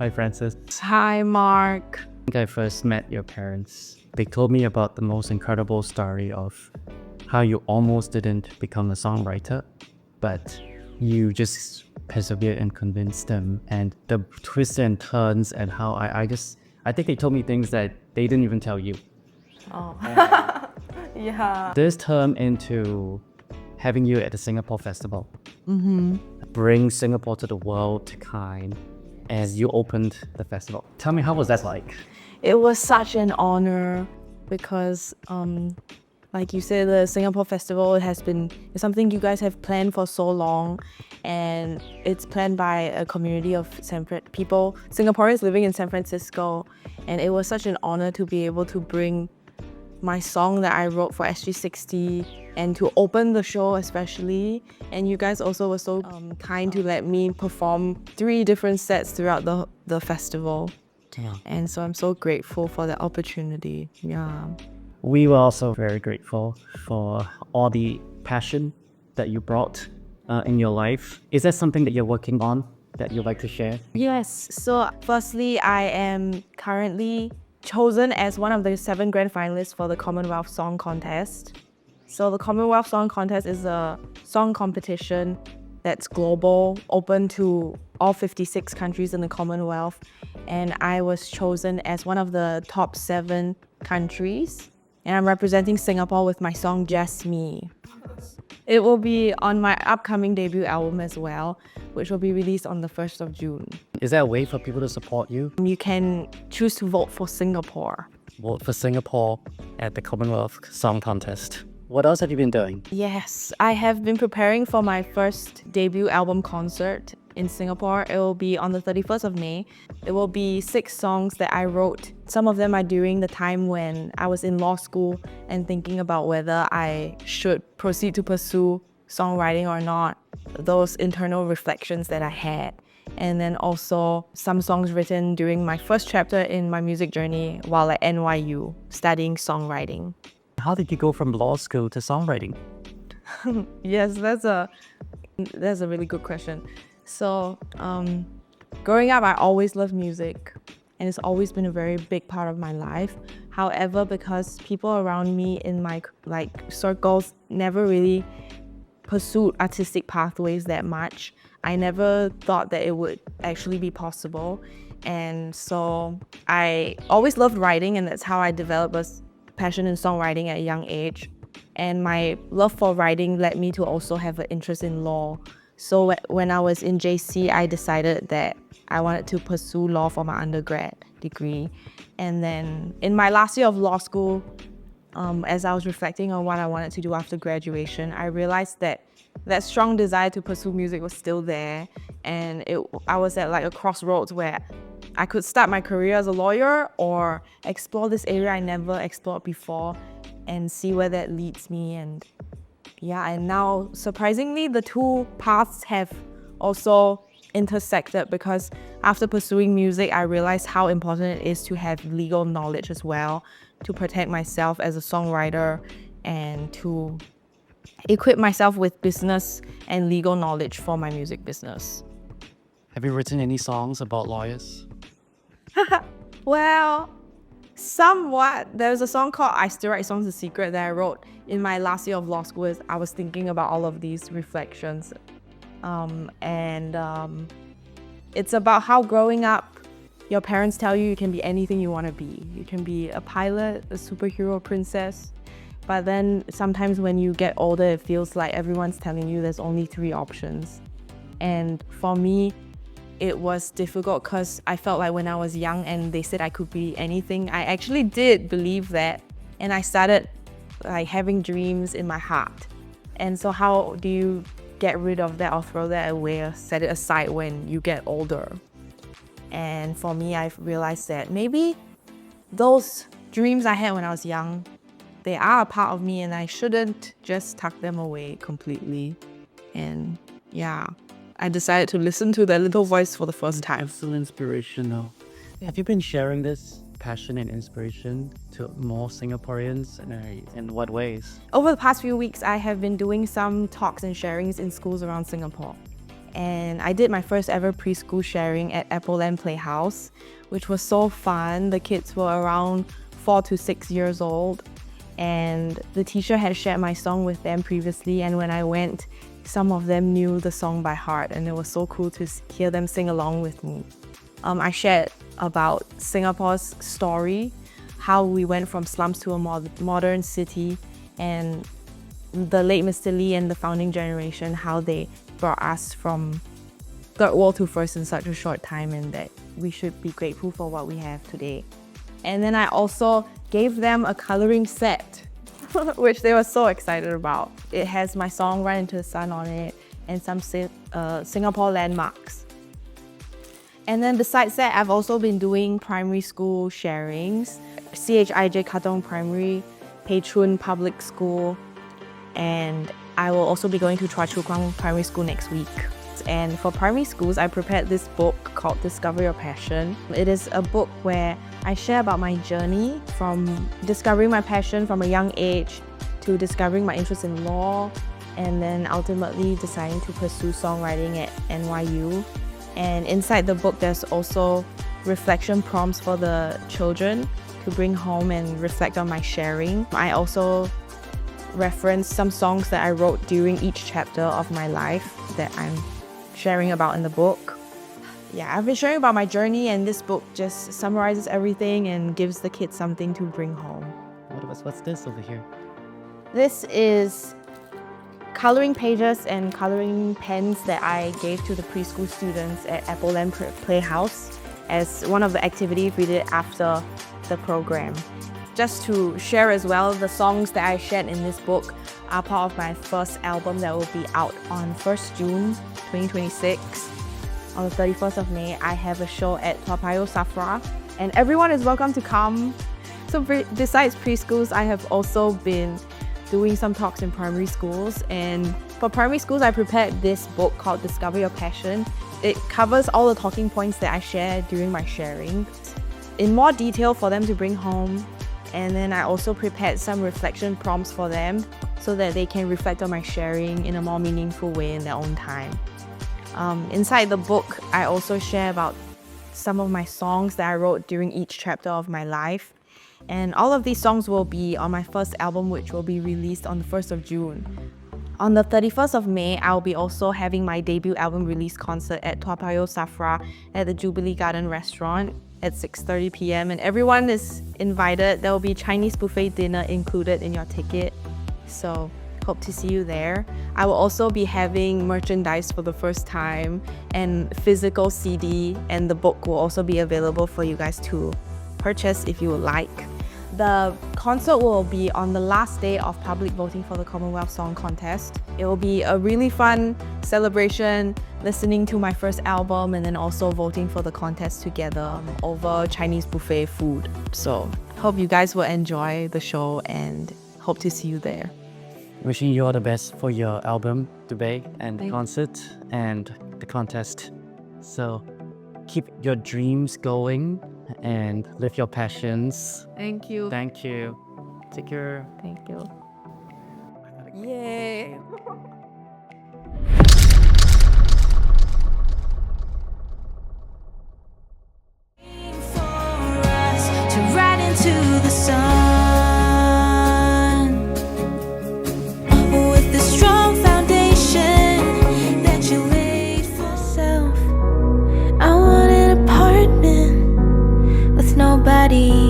Hi, Francis. Hi, Mark. I think I first met your parents. They told me about the most incredible story of how you almost didn't become a songwriter, but you just persevered and convinced them, and the twists and turns, and how I think they told me things that they didn't even tell you. Oh, yeah. This turned into having you at the Singapore Festival. Bring Singapore to the world to kind as you opened the festival. Tell me, how was that like? It was such an honor because, like you said, the Singapore Festival it's something you guys have planned for so long, and it's planned by a community of Singaporeans living in San Francisco, and it was such an honor to be able to bring my song that I wrote for SG60 and to open the show especially. And you guys also were so kind to let me perform 3 different sets throughout the festival. Yeah. And so I'm so grateful for the opportunity. Yeah. We were also very grateful for all the passion that you brought in your life. Is that something that you're working on that you'd like to share? Yes. So firstly, I am currently chosen as one of the 7 grand finalists for the Commonwealth Song Contest. So the Commonwealth Song Contest is a song competition that's global, open to all 56 countries in the Commonwealth. And I was chosen as one of the top 7 countries. And I'm representing Singapore with my song Just Me. It will be on my upcoming debut album as well, which will be released on the 1st of June. Is there a way for people to support you? You can choose to vote for Singapore. Vote for Singapore at the Commonwealth Song Contest. What else have you been doing? Yes, I have been preparing for my first debut album concert in Singapore. It will be on the 31st of May. It will be 6 songs that I wrote. Some of them are during the time when I was in law school and thinking about whether I should proceed to pursue songwriting or not. Those internal reflections that I had. And then also some songs written during my first chapter in my music journey while at NYU studying songwriting. How did you go from law school to songwriting? Yes, that's a really good question. So, growing up, I always loved music, and it's always been a very big part of my life. However, because people around me in my circles never really pursued artistic pathways that much, I never thought that it would actually be possible. And so I always loved writing, and that's how I developed a passion in songwriting at a young age. And my love for writing led me to also have an interest in law. So when I was in JC, I decided that I wanted to pursue law for my undergrad degree. And then in my last year of law school, as I was reflecting on what I wanted to do after graduation, I realized that strong desire to pursue music was still there. And I was at a crossroads where I could start my career as a lawyer or explore this area I never explored before and see where that leads me. And now surprisingly, the 2 paths have also intersected, because after pursuing music, I realized how important it is to have legal knowledge as well, to protect myself as a songwriter and to equip myself with business and legal knowledge for my music business. Have you written any songs about lawyers? Well, somewhat. There's a song called I Still Write Songs in Secret that I wrote in my last year of law school. I was thinking about all of these reflections. It's about how growing up, your parents tell you can be anything you want to be. You can be a pilot, a superhero, princess. But then sometimes when you get older, it feels like everyone's telling you there's only 3 options. And for me, it was difficult because I felt like when I was young and they said I could be anything, I actually did believe that. And I started having dreams in my heart. And so how do you get rid of that or throw that away or set it aside when you get older? And for me, I've realized that maybe those dreams I had when I was young, they are a part of me and I shouldn't just tuck them away completely. And I decided to listen to that little voice for the first time. So inspirational. Have you been sharing this passion and inspiration to more Singaporeans, and in what ways? Over the past few weeks, I have been doing some talks and sharings in schools around Singapore. And I did my first ever preschool sharing at Apple Land Playhouse, which was so fun. The kids were around 4 to 6 years old, and the teacher had shared my song with them previously, and when I went, some of them knew the song by heart, and it was so cool to hear them sing along with me. I shared about Singapore's story, how we went from slums to a modern city, and the late Mr. Lee and the founding generation, how they brought us from third world to first in such a short time, and that we should be grateful for what we have today. And then I also gave them a coloring set, which they were so excited about. It has my song Run Into the Sun on it and some Singapore landmarks. And then besides that, I've also been doing primary school sharings, CHIJ Katong Primary, Pei Chun Public School, and I will also be going to Chua Chu Kang Primary School next week. And for primary schools, I prepared this book called Discover Your Passion. It is a book where I share about my journey from discovering my passion from a young age to discovering my interest in law, and then ultimately deciding to pursue songwriting at NYU. And inside the book, there's also reflection prompts for the children to bring home and reflect on my sharing. I also reference some songs that I wrote during each chapter of my life that I'm sharing about in the book. Yeah, I've been sharing about my journey, and this book just summarizes everything and gives the kids something to bring home. What's this over here? This is coloring pages and coloring pens that I gave to the preschool students at Apple Land Playhouse as one of the activities we did after the program. Just to share as well, the songs that I shared in this book are part of my first album that will be out on 1st June 2026. On the 31st of May, I have a show at Toa Payoh Safra, and everyone is welcome to come. So besides preschools, I have also been doing some talks in primary schools, and for primary schools, I prepared this book called Discover Your Passion. It covers all the talking points that I share during my sharing in more detail for them to bring home. And then I also prepared some reflection prompts for them so that they can reflect on my sharing in a more meaningful way in their own time. Inside the book, I also share about some of my songs that I wrote during each chapter of my life. And all of these songs will be on my first album, which will be released on the 1st of June. On the 31st of May, I'll be also having my debut album release concert at Toa Payoh Safra at the Jubilee Garden Restaurant at 6:30 p.m. and everyone is invited. There will be Chinese buffet dinner included in your ticket, so hope to see you there. I will also be having merchandise for the first time and physical CD, and the book will also be available for you guys to purchase if you would like. The concert will be on the last day of public voting for the Commonwealth Song Contest. It will be a really fun celebration, listening to my first album and then also voting for the contest together over Chinese buffet food. So hope you guys will enjoy the show and hope to see you there. Wishing you all the best for your album, Dubai, and the Thank concert and the contest. So keep your dreams going and live your passions. Thank you. Thank you. Take care. Thank you. Yay! To ride into the sun with the strong foundation that you laid for yourself. I want an apartment with nobody